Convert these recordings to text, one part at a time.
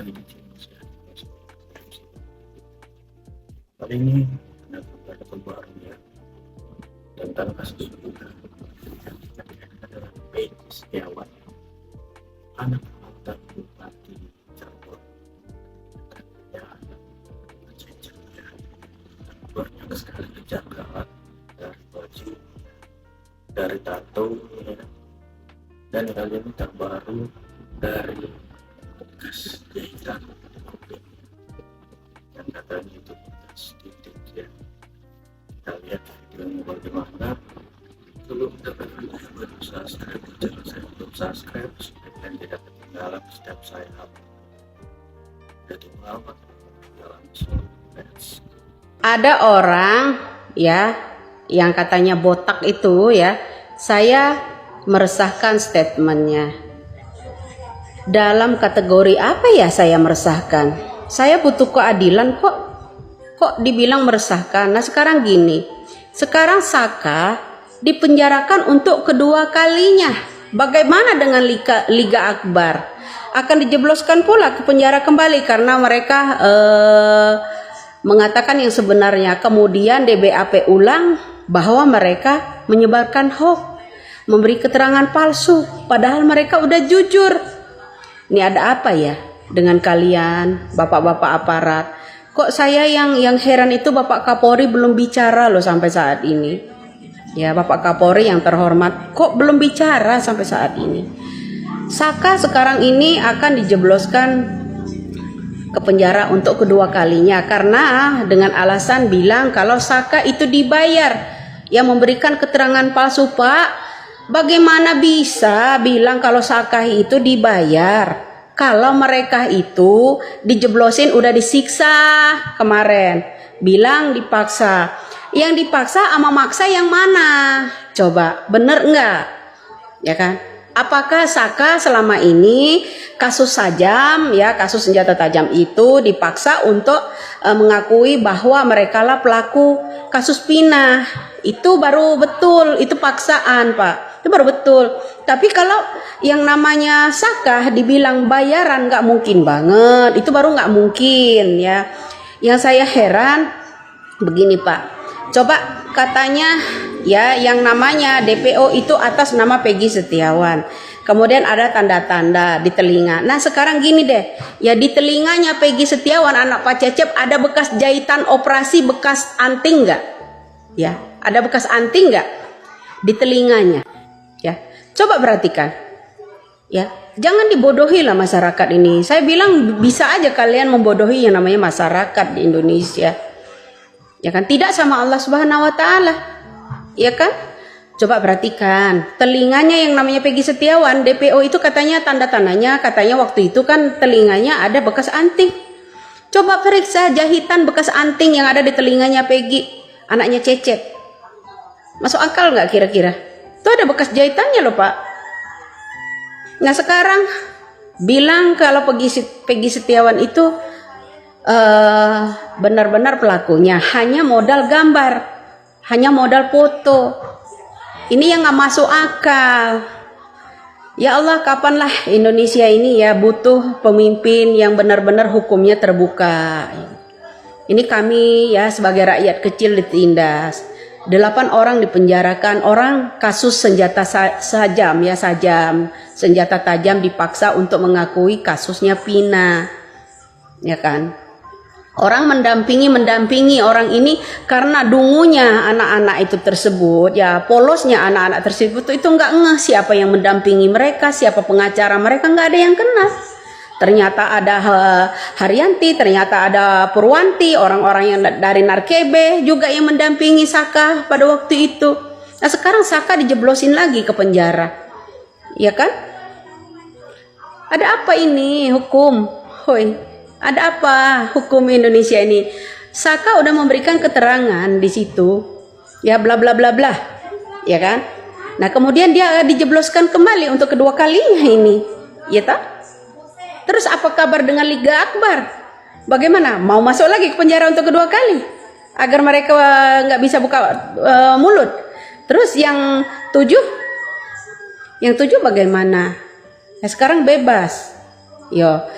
lagi di Cimus ya. Kali ini ada kabar terbaru ya tentang kasus juga adalah Peggy Setiawan, anak mantan Bupati Cirebon. Ya, cincin-cincin keluarnya sekali kejanggalan dari baju, dari tato ya. Dan kali ini terbaru dari bekas jahitan mobil yang katanya itu bekas titik ya. Kita lihat videonya bagaimana. Sebelum kita bervideo baru subscribe channel saya, belum subscribe supaya kalian tidak ketinggalan setiap saya upload. Dan tunggu apa? Dalam ada orang ya yang katanya botak itu ya, saya meresahkan statementnya. Dalam kategori apa ya saya meresahkan? Saya butuh keadilan kok dibilang meresahkan. Nah sekarang gini, sekarang Saka dipenjarakan untuk kedua kalinya. Bagaimana dengan Liga Akbar? Akan dijebloskan pula ke penjara kembali karena mereka mengatakan yang sebenarnya. Kemudian DBAP ulang bahwa mereka menyebarkan hoax, memberi keterangan palsu, padahal mereka udah jujur. Ini ada apa ya dengan kalian, bapak-bapak aparat? Kok saya yang heran itu Bapak Kapolri belum bicara loh sampai saat ini. Ya, Bapak Kapolri yang terhormat, kok belum bicara sampai saat ini? Saka sekarang ini akan dijebloskan ke penjara untuk kedua kalinya karena dengan alasan bilang kalau Saka itu dibayar. Yang memberikan keterangan palsu, Pak. Bagaimana bisa bilang kalau Saka itu dibayar? Kalau mereka itu dijeblosin udah disiksa kemarin. Bilang dipaksa. Yang dipaksa sama maksa yang mana? Coba, bener enggak? Ya kan? Apakah Saka selama ini kasus sajam ya, kasus senjata tajam itu dipaksa untuk mengakui bahwa mereka lah pelaku kasus pinah? Itu baru betul, itu paksaan, Pak. Itu baru betul. Tapi kalau yang namanya Saka dibilang bayaran, nggak mungkin banget. Itu baru nggak mungkin ya. Yang saya heran begini, Pak. Coba katanya ya yang namanya DPO itu atas nama Peggy Setiawan. Kemudian ada tanda-tanda di telinga. Nah sekarang gini deh, ya di telinganya Peggy Setiawan anak Pak Cecep ada bekas jahitan operasi, bekas anting nggak? Ya, ada bekas anting nggak di telinganya? Ya, coba perhatikan. Ya, jangan dibodohi lah masyarakat ini. Saya bilang bisa aja kalian membodohi yang namanya masyarakat di Indonesia. Ya kan, tidak sama Allah Subhanahu wa taala. Ya kan? Coba perhatikan, telinganya yang namanya Peggy Setiawan, DPO itu katanya tanda-tandanya, katanya waktu itu kan telinganya ada bekas anting. Coba periksa jahitan bekas anting yang ada di telinganya Peggy, anaknya Cecep. Masuk akal nggak kira-kira? Itu ada bekas jahitannya loh, Pak. Nah sekarang bilang kalau Peggy Setiawan itu benar-benar pelakunya hanya modal gambar, hanya modal foto. Ini yang nggak masuk akal. Ya Allah, kapanlah Indonesia ini ya butuh pemimpin yang benar-benar hukumnya terbuka. Ini kami ya sebagai rakyat kecil ditindas. 8 orang dipenjarakan, orang kasus senjata sajam ya, senjata tajam dipaksa untuk mengakui kasusnya Pina. Ya kan? Orang mendampingi orang ini karena dungunya anak-anak itu tersebut, ya polosnya anak-anak tersebut itu nggak ngeh siapa yang mendampingi mereka, siapa pengacara mereka, nggak ada yang kenal. Ternyata ada Haryanti, ternyata ada Purwanti, orang-orang yang dari Narkebe juga yang mendampingi Saka pada waktu itu. Nah sekarang Saka dijeblosin lagi ke penjara, ya kan? Ada apa ini hukum? Hoi. Ada apa hukum Indonesia ini? Saka udah memberikan keterangan di situ, ya bla bla bla bla, ya kan? Nah kemudian dia dijebloskan kembali untuk kedua kalinya ini, ya tak? Terus apa kabar dengan Liga Akbar? Bagaimana? Mau masuk lagi ke penjara untuk kedua kali agar mereka nggak bisa buka mulut? Terus yang 7 bagaimana? Nah, sekarang bebas, yo.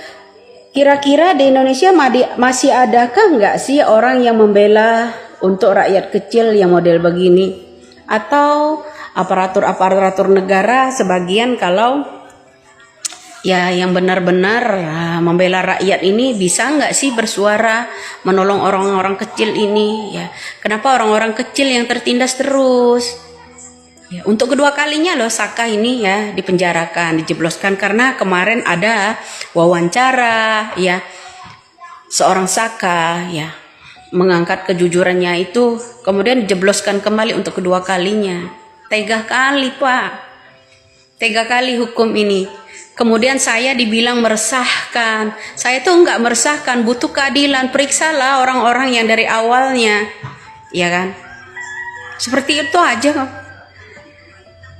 Kira-kira di Indonesia masih adakah nggak sih orang yang membela untuk rakyat kecil yang model begini? Atau aparatur negara sebagian kalau ya yang benar-benar membela rakyat ini bisa nggak sih bersuara menolong orang-orang kecil ini? Ya, kenapa orang-orang kecil yang tertindas terus? Ya, untuk kedua kalinya loh Saka ini ya dipenjarakan, dijebloskan karena kemarin ada wawancara ya seorang Saka ya mengangkat kejujurannya itu kemudian dijebloskan kembali untuk kedua kalinya. Tega kali Pak, tega kali hukum ini. Kemudian saya dibilang meresahkan. Saya tuh nggak meresahkan, butuh keadilan. Periksalah orang-orang yang dari awalnya, ya kan? Seperti itu aja kok.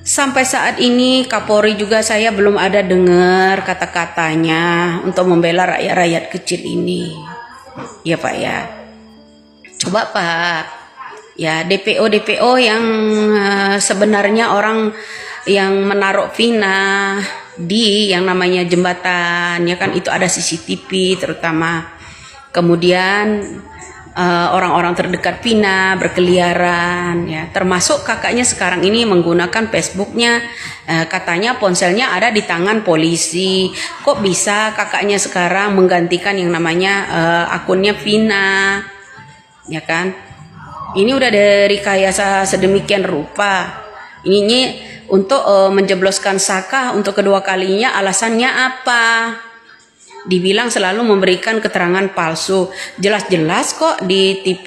Sampai saat ini Kapolri juga saya belum ada dengar kata-katanya untuk membela rakyat-rakyat kecil ini. Ya Pak ya. Coba Pak, ya DPO yang sebenarnya orang yang menaruh Vina di yang namanya jembatan ya kan itu ada CCTV terutama. Kemudian orang-orang terdekat Vina berkeliaran ya termasuk kakaknya sekarang ini menggunakan Facebooknya katanya ponselnya ada di tangan polisi. Kok bisa kakaknya sekarang menggantikan yang namanya akunnya Vina ya kan? Ini udah dari rekayasa sedemikian rupa. Ini untuk menjebloskan Saka untuk kedua kalinya alasannya apa? Dibilang selalu memberikan keterangan palsu. Jelas-jelas kok di TV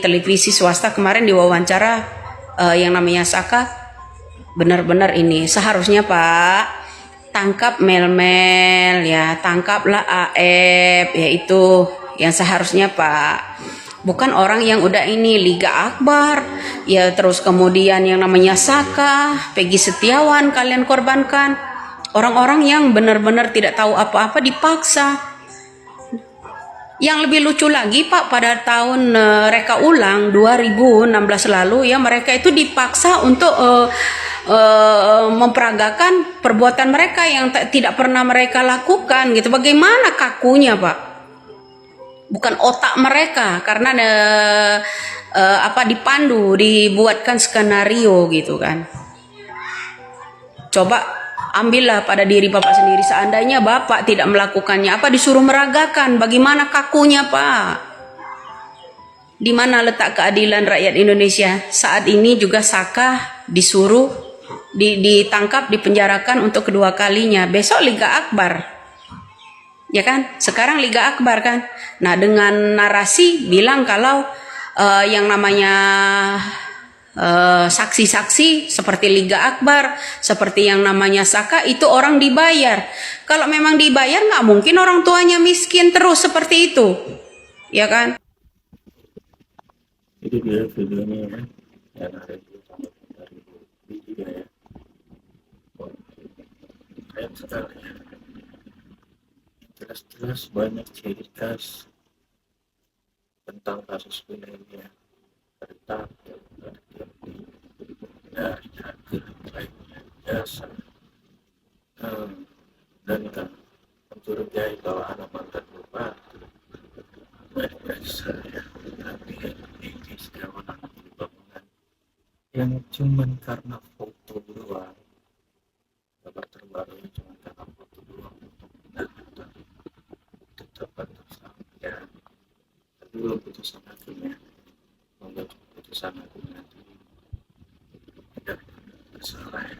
televisi swasta kemarin diwawancara yang namanya Saka benar-benar ini seharusnya Pak tangkap Mel-Mel ya, tangkaplah AF yaitu yang seharusnya Pak. Bukan orang yang udah ini Liga Akbar ya terus kemudian yang namanya Saka, Peggy Setiawan kalian korbankan. Orang-orang yang benar-benar tidak tahu apa-apa dipaksa. Yang lebih lucu lagi Pak pada tahun reka ulang 2016 lalu ya mereka itu dipaksa untuk memperagakan perbuatan mereka yang tidak pernah mereka lakukan gitu. Bagaimana kakunya Pak? Bukan otak mereka karena dipandu dibuatkan skenario gitu kan. Coba ambillah pada diri Bapak sendiri seandainya Bapak tidak melakukannya apa disuruh meragakan bagaimana kakunya Pak. Di mana letak keadilan rakyat Indonesia? Saat ini juga Saka disuruh ditangkap dipenjarakan untuk kedua kalinya. Besok Liga Akbar. Ya kan? Sekarang Liga Akbar kan. Nah, dengan narasi bilang kalau yang namanya saksi-saksi seperti Liga Akbar, seperti yang namanya Saka itu orang dibayar. Kalau memang dibayar nggak mungkin orang tuanya miskin terus seperti itu. Ya kan? Itu dia videonya ya. Yang ada di tahun 2003 ya. Keren sekali ya. Jelas-jelas banyak ciri khas tentang kasus ini ya. Tentang dari hati lainnya jasa dan kan mencurigai bahwa anak mantan bupati mereka ya tapi ini setiawan anak bangunan yang cuman karena foto doang kabar terbarunya cuma karena foto doang dan tetap tersangka ya tapi belum putusan hakimnya membuat putusan hakim nanti tidak bersalah ya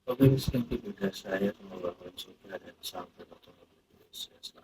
oke sekian video saya semoga berhasil dan sampai bertemu di video selanjutnya.